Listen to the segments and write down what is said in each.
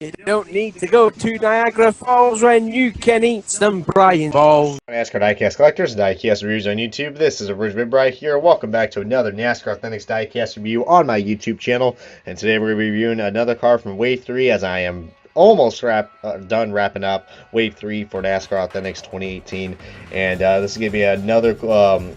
You don't need to go to Niagara Falls when you can eat some Brian balls. NASCAR Diecast Collectors, Diecast Reviews on YouTube. This is Original Brian here. Welcome back to another NASCAR Authentics Diecast review on my YouTube channel. And today we're going to be reviewing another car from Wave 3 as I am almost done wrapping up Wave 3 for NASCAR Authentics 2018. And this is going to be another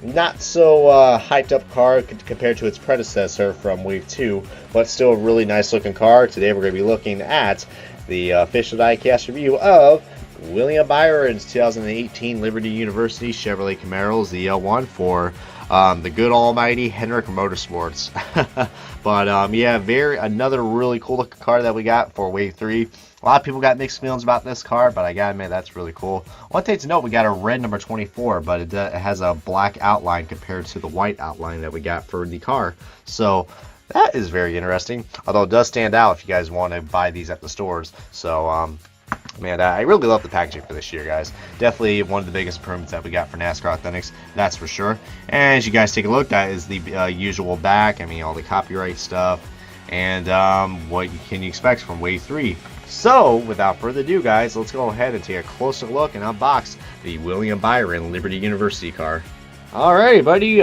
not so hyped up car compared to its predecessor from Wave 2, but still a really nice looking car. Today we're going to be looking at the official diecast review of William Byron's 2018 Liberty University Chevrolet Camaro ZL1 for the good almighty Hendrick Motorsports. But yeah, another really cool looking car that we got for Wave 3. A lot of people got mixed feelings about this car, but I gotta admit that's really cool. One thing to note, we got a red number 24, but it has a black outline compared to the white outline that we got for the car. So that is very interesting, although it does stand out if you guys want to buy these at the stores. So man, I really love the packaging for this year, guys. Definitely one of the biggest improvements that we got for NASCAR Authentics, that's for sure. And as you guys take a look, that is the usual back. I mean, all the copyright stuff and what can you expect from Wave 3. So, without further ado, guys, let's go ahead and take a closer look and unbox the William Byron Liberty University car. Alright, buddy,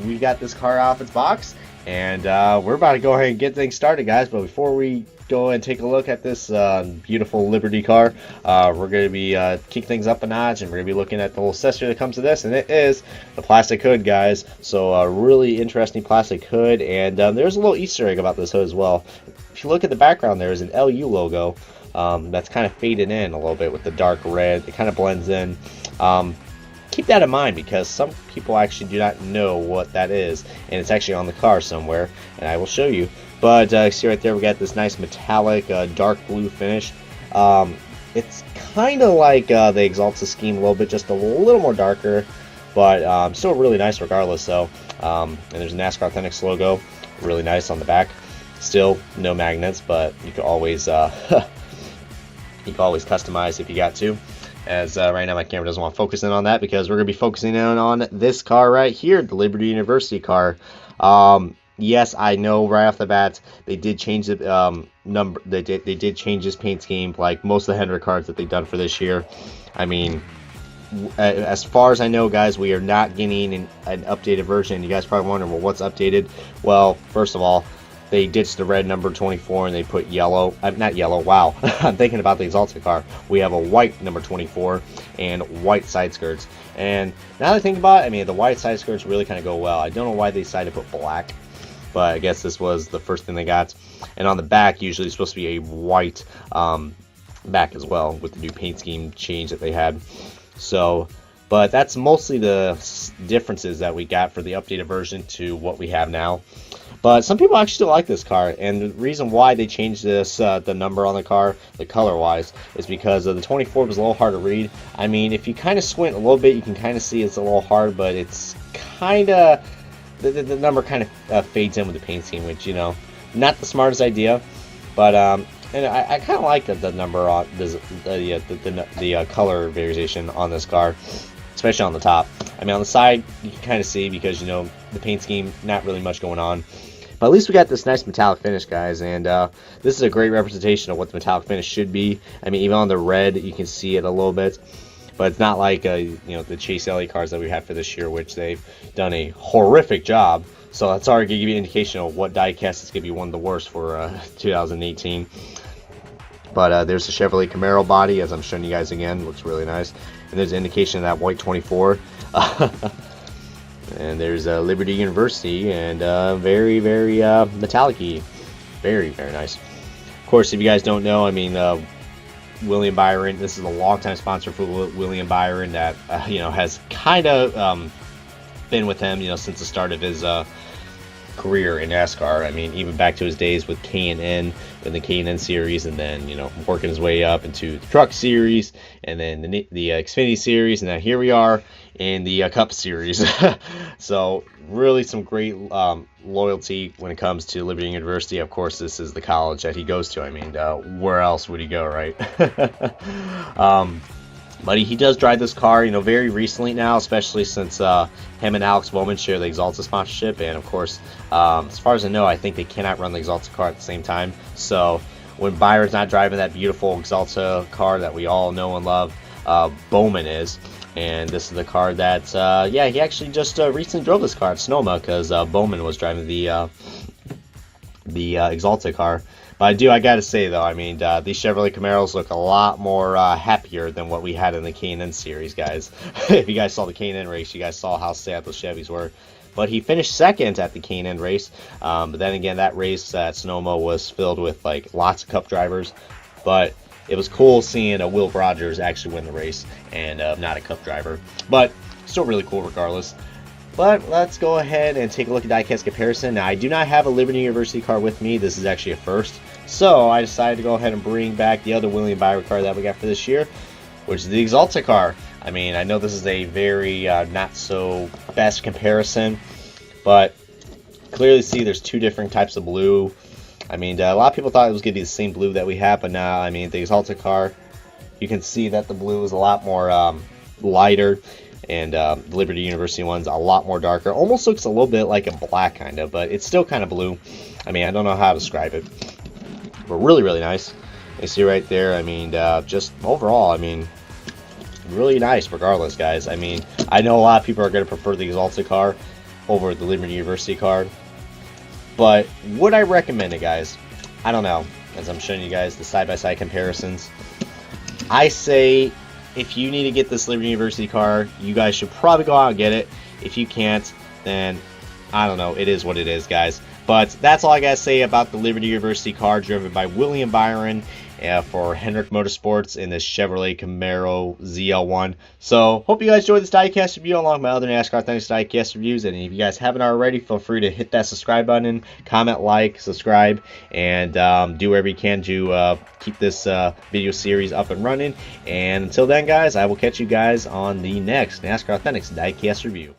we got this car off its box, and we're about to go ahead and get things started, guys. But before we go and take a look at this beautiful Liberty car, we're going to be kick things up a notch, and we're going to be looking at the whole accessory that comes to this, and it is the plastic hood, guys. So a really interesting plastic hood, and there's a little Easter egg about this hood as well. If you look at the background, there is an LU logo that's kind of faded in a little bit with the dark red. It kind of blends in. Keep that in mind because some people actually do not know what that is, and it's actually on the car somewhere, and I will show you. But see right there, we got this nice metallic dark blue finish. It's kind of like the Axalta scheme a little bit, just a little more darker, but still really nice regardless. So, and there's a NASCAR Authentics logo, really nice on the back. Still no magnets, but you can always customize if you got to. As right now my camera doesn't want to focus in on that because we're going to be focusing in on this car right here, the Liberty University car. Yes, I know right off the bat they did change the number. They did change this paint scheme, like most of the Hendrick cars that they've done for this year. I mean, as far as I know, guys, we are not getting an updated version. You guys probably wondering, well, what's updated? Well, first of all, they ditched the red number 24 and they put yellow, not yellow, wow, I'm thinking about the Axalta car. We have a white number 24 and white side skirts. And now that I think about it, I mean, the white side skirts really kind of go well. I don't know why they decided to put black, but I guess this was the first thing they got. And on the back, usually it's supposed to be a white back as well with the new paint scheme change that they had. So, but that's mostly the differences that we got for the updated version to what we have now. But some people actually still like this car, and the reason why they changed this, the number on the car, the color-wise, is because the 24 was a little hard to read. I mean, if you kind of squint a little bit, you can kind of see it's a little hard, but it's kind of, the number kind of fades in with the paint scheme, which, you know, not the smartest idea. But and I kind of like the number on the color variation on this car, especially on the top. I mean, on the side you can kind of see because, you know, the paint scheme, not really much going on. But at least we got this nice metallic finish, guys, and this is a great representation of what the metallic finish should be. I mean, even on the red, you can see it a little bit, but it's not like you know, the Chase Elliott cars that we have for this year, which they've done a horrific job. So that's already going to give you an indication of what diecast is going to be one of the worst for 2018. But there's the Chevrolet Camaro body, as I'm showing you guys again, looks really nice, and there's an indication of that white 24. And there's Liberty University, and very metallic-y. Very nice. Of course, if you guys don't know, I mean, William Byron, this is a long-time sponsor for William Byron that, you know, has kind of been with him, you know, since the start of his career in NASCAR. I mean, even back to his days with K&N in the K&N series, and then, you know, working his way up into the Truck series, and then the Xfinity series, and now here we are in the Cup series. So really some great loyalty when it comes to Liberty University. Of course, this is the college that he goes to. I mean, where else would he go, right? But he does drive this car, you know, very recently now, especially since him and Alex Bowman share the Axalta sponsorship. And of course, as far as I know, I think they cannot run the Axalta car at the same time. So when Byron's not driving that beautiful Exalta car that we all know and love. Bowman is. And this is the car that, yeah, he actually just recently drove this car at Sonoma because Bowman was driving the Exalta car. But I gotta say though, I mean, these Chevrolet Camaros look a lot more happier than what we had in the K&N series, guys. If you guys saw the K&N race, you guys saw how sad those Chevys were. But he finished second at the K&N race. But then again, that race at Sonoma was filled with like lots of Cup drivers. But it was cool seeing a Will Rogers actually win the race and not a Cup driver. But still really cool regardless. But let's go ahead and take a look at diecast comparison. Now, I do not have a Liberty University car with me. This is actually a first. So I decided to go ahead and bring back the other William Byron car that we got for this year, which is the Exalta car. I mean, I know this is a very not so best comparison, but clearly see there's two different types of blue. I mean, a lot of people thought it was going to be the same blue that we have, but now, I mean, the Exalta car, you can see that the blue is a lot more lighter, and the Liberty University one's a lot more darker. Almost looks a little bit like a black, kind of, but it's still kind of blue. I mean, I don't know how to describe it, but really, really nice. You see right there, I mean, just overall, I mean, really nice regardless, guys. I mean, I know a lot of people are going to prefer the Exalta car over the Liberty University car. But would I recommend it, guys? I don't know. As I'm showing you guys the side-by-side comparisons, I say if you need to get this Liberty University car, you guys should probably go out and get it. If you can't, then I don't know. It is what it is, guys. But that's all I gotta say about the Liberty University car driven by William Byron for Hendrick Motorsports in this Chevrolet Camaro ZL1. So, hope you guys enjoyed this diecast review along with my other NASCAR Authentics diecast reviews. And if you guys haven't already, feel free to hit that subscribe button, comment, like, subscribe, and do whatever you can to keep this video series up and running. And until then, guys, I will catch you guys on the next NASCAR Authentics diecast review.